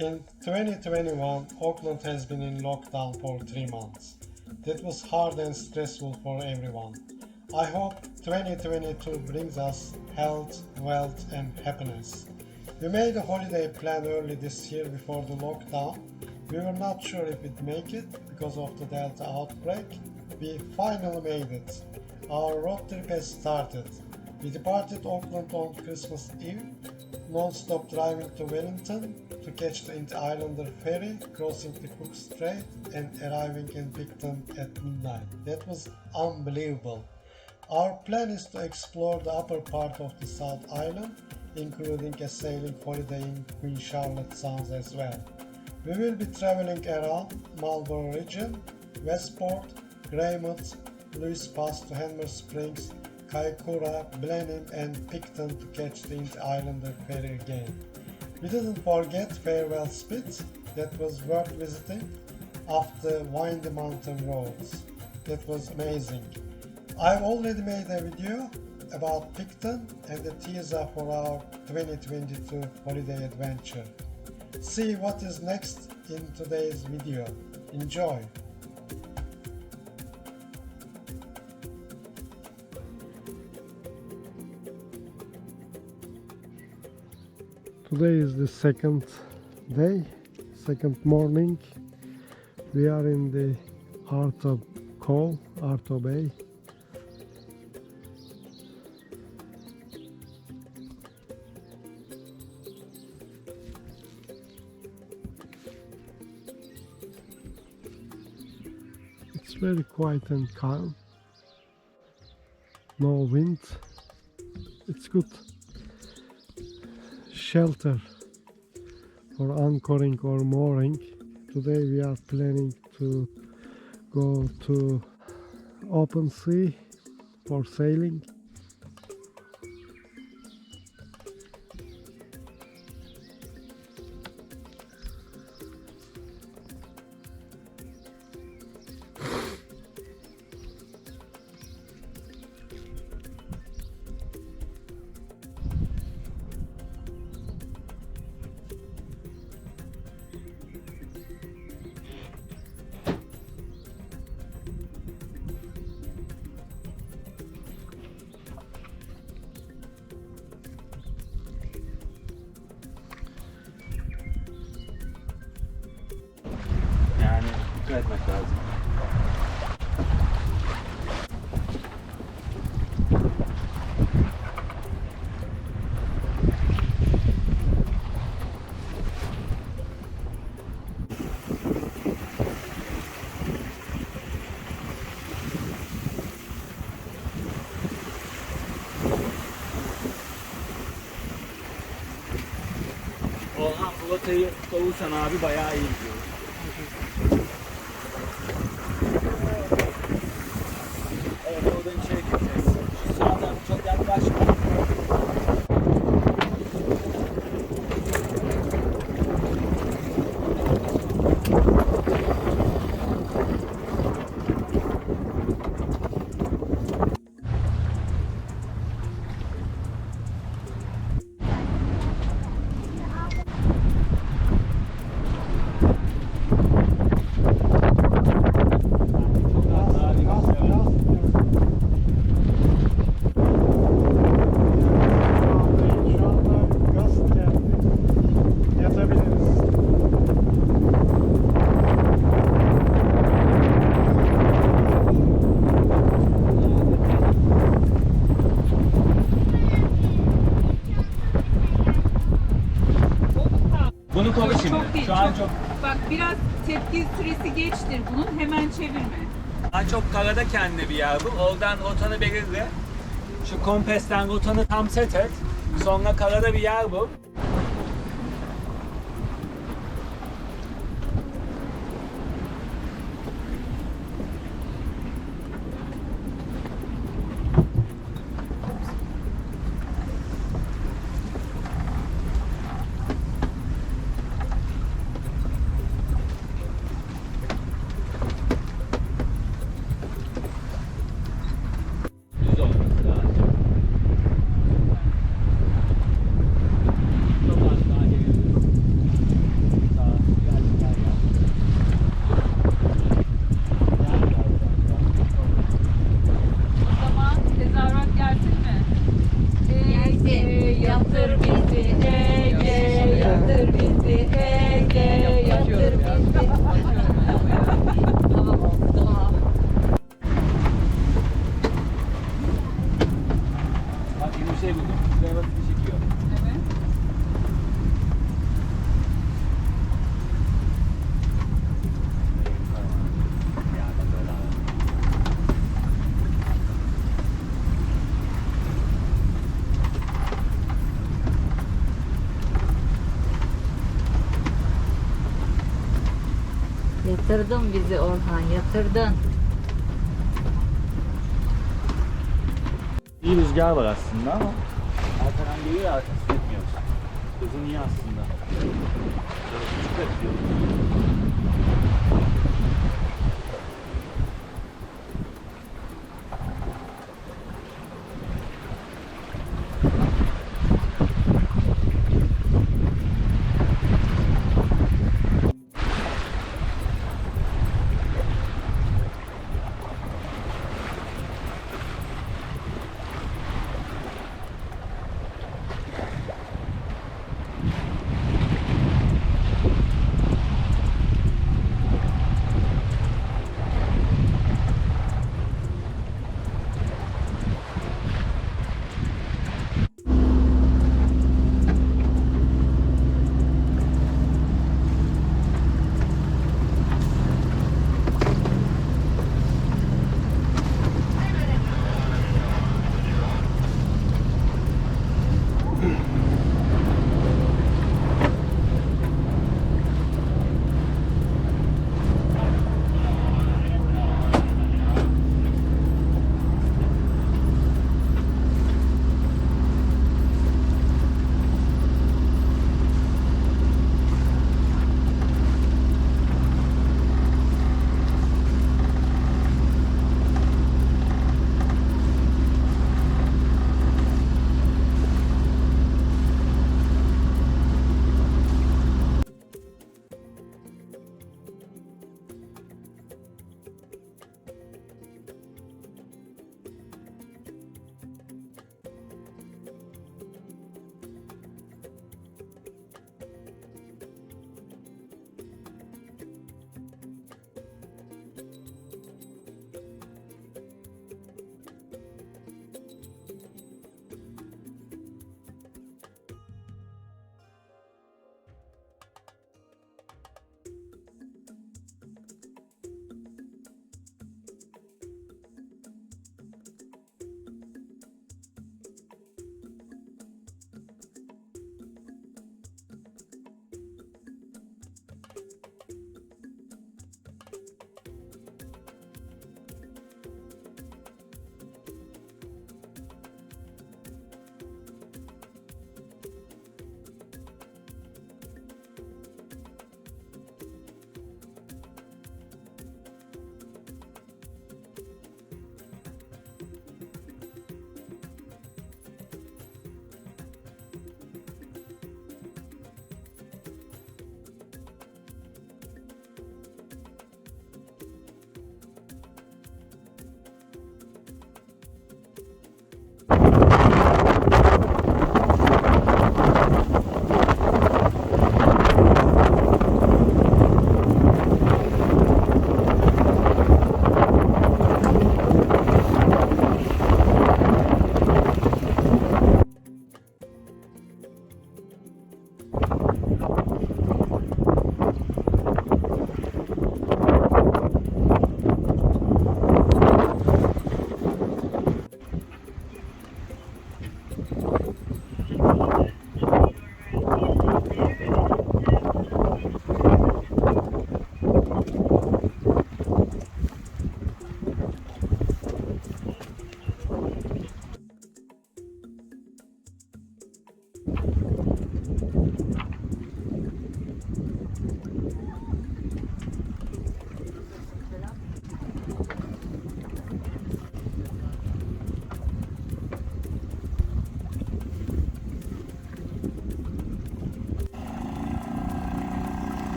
In 2021, Auckland has been in lockdown for 3 months. That was hard and stressful for everyone. I hope 2022 brings us health, wealth and happiness. We made a holiday plan early this year before the lockdown. We were not sure if we'd make it because of the Delta outbreak. We finally made it. Our road trip has started. We departed Auckland on Christmas Eve, non-stop driving to Wellington to catch the Inter-Islander ferry, crossing the Cook Strait and arriving in Picton at midnight. That was unbelievable. Our plan is to explore the upper part of the South Island, including a sailing holiday in Queen Charlotte Sounds as well. We will be traveling around Marlborough region, Westport, Greymouth, Lewis Pass to Hanmer Springs, Kaikoura, Blenheim and Picton to catch the Inter-Islander ferry again. We didn't forget Farewell Spit, that was worth visiting, after windy mountain roads. That was amazing. I've already made a video about Picton and the teaser for our 2022 holiday adventure. See what is next in today's video. Enjoy! Today is the second day, second morning. We are in the Punga Cove, Arto Bay. It's very quiet and calm. No wind. It's good shelter for anchoring or mooring. Today we are planning to go to open sea for sailing. Dikkat etmek lazım. Orhan bu rotayı kavursan abi bayağı iyi gidiyor. Evet, oradan içeri gideceğiz. Şu sağdan çok yaklaşma. Bunu koy şimdi. Çok değil, Şu an çok. çok. Bak biraz tepki süresi geçtir bunun, hemen çevirme. Daha çok karada kendine bir yer bul. Oradan rotanı belirle. Şu kompasten rotanı tam set et. Sonra karada bir yer bul. Düz olması lazım. Yatırdın bizi Orhan, yatırdın. İyi rüzgar var aslında ama arkadan geliyor ya, arkası etmiyor. Hızın iyi aslında. Böyle küçük yapıyor.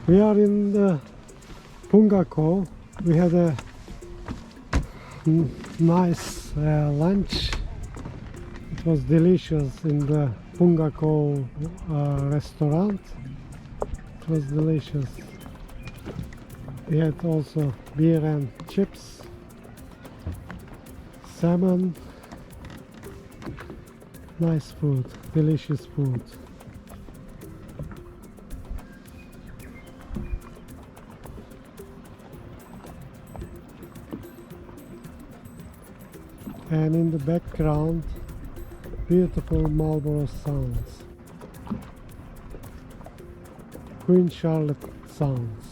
We are in the Punga Cove. We had a nice lunch. It was delicious in the Punga Cove restaurant. It was delicious. We had also beer and chips, salmon. Nice food, delicious food. And in the background, beautiful Marlborough Sounds, Queen Charlotte Sounds.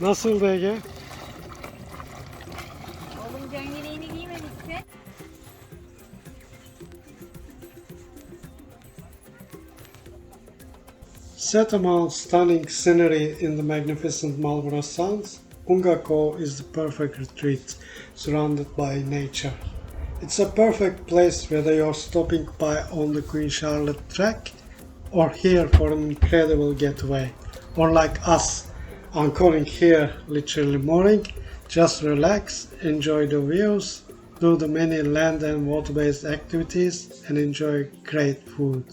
Nasıldı Ege? Oğlum gömleğini giymemişsin. Set among stunning scenery in the magnificent Marlborough Sounds, Punga Cove is the perfect retreat surrounded by nature. It's a perfect place whether you're stopping by on the Queen Charlotte track or here for an incredible getaway, or like us, anchoring here literally mooring. Just relax, enjoy the views, do the many land and water-based activities, and enjoy great food.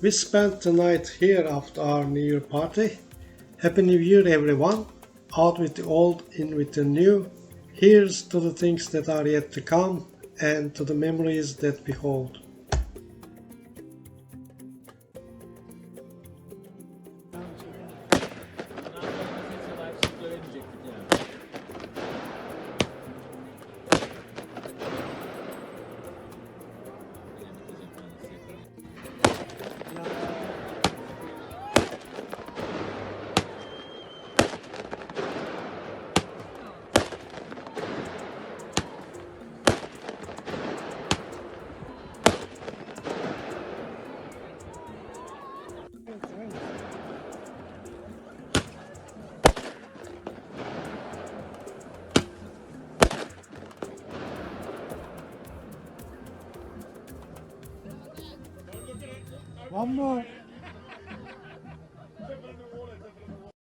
We spent the night here after our New Year party. Happy New Year everyone! Out with the old, in with the new. Here's to the things that are yet to come and to the memories that we hold. One more.